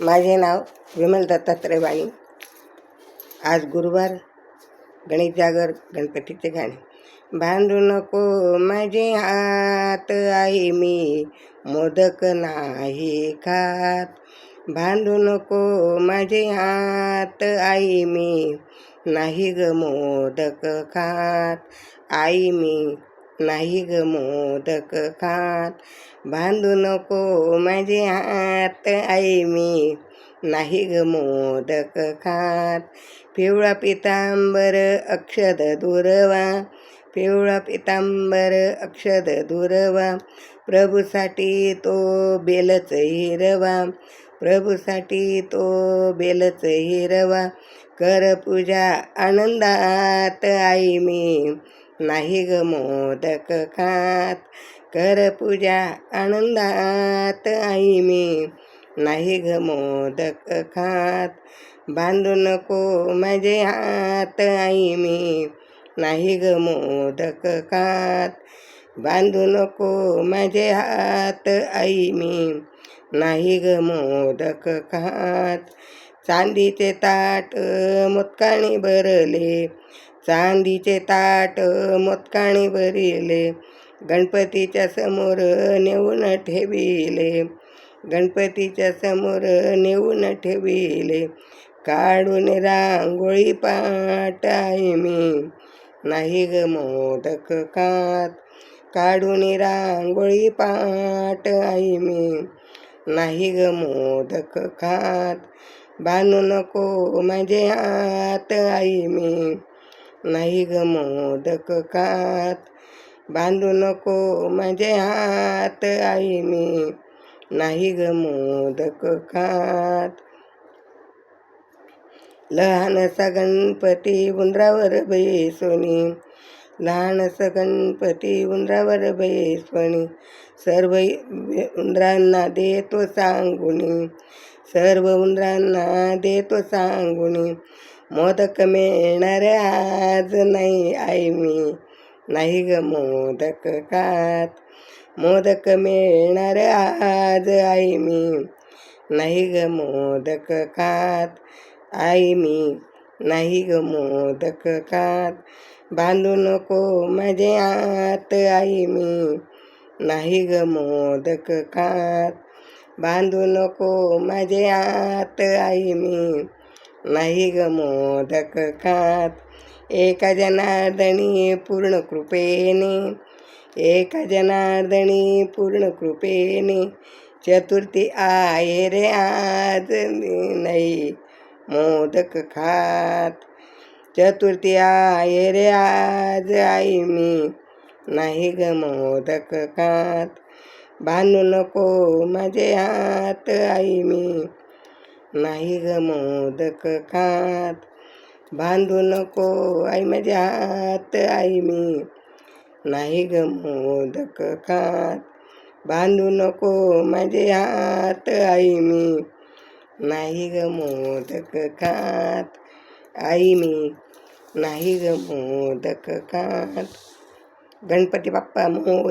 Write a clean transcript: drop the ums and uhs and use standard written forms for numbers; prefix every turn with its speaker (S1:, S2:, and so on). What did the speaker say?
S1: माझे नाव विमल दत्तात्रय वाणी. आज गुरुवार, गणेश जागर, गणपतीचे गाणे. बांधू नको माझे हात आई मी मोदक नाही खात. बांधू नको माझे हात आई मी नाही ग मोदक खात. आई मी नाही ग मोदक खात. बांधू नको माझे हात आई मी नाही ग मोदक खात. पिवळा पितांबर अक्षद दुर्वा, पिवळा पितांबर अक्षद दुर्वा, प्रभूसाठी तो बेलच हिरवा, प्रभूसाठी तो बेलच हिरवा. कर पूजा आनंदात आई मी नाही ग मोदक खात. कर पूजा आनंदात आई मी नाही ग मोदक खात. बांधू नको माझे हात आई मी नाही ग मोदक खात. बांधू नको माझे हात आई मी नाही ग मोदक खात. चांदीचे ताट मोदकाने भरले, चांदीचे ताट मोदकाने भरले, गणपतीच्या समोर नेऊन ठेविले, गणपतीच्या समोर नेऊन ठेविले. काढून रांगोळी पाट आई मी नाही ग मोदक खात. काढून रांगोळी पाट आई मी नाही ग मोदक खात. बांधू नको माझे हात आई मी नाही ग मोदक खात. बांधू नको माझे हात आई मी नाही ग मोदक खात. लहानसा गणपती उंदरावर बैसोनी, लहानसा गणपती उंदरावर बैसोनी, सर्व उंदरांना देतो सांगुनी, सर्व उंदरांना देतो सांगुनी. मोदक मिळणार आज नाही आई मी नाही ग मोदक खात. मोदक मिळणार आज आई मी नाही ग मोदक खात. आई मी नाही ग मोदक खात. बांधू नको माझे हात आई मी नाही ग मोदक खात. बांधू नको माझे हात आई मी नाही ग मोदक खात. एका जनार्दनी पूर्ण कृपेने, एका जनार्दनी पूर्ण कृपेने, चतुर्थी आहे रे आज मी नाही मोदक खात. चतुर्थी आहे रे आज आई मी नाही ग मोदक खात. बांधू नको माझे हात आई मी नाही ग मोदक खात. बांधू नको आई माझे हात आई मी नाही ग मोदक खात. बांधू नको माझे हात आई मी नाही ग मोदक खात. आई मी नाही ग मोदक खात. गणपती बाप्पा मोरया.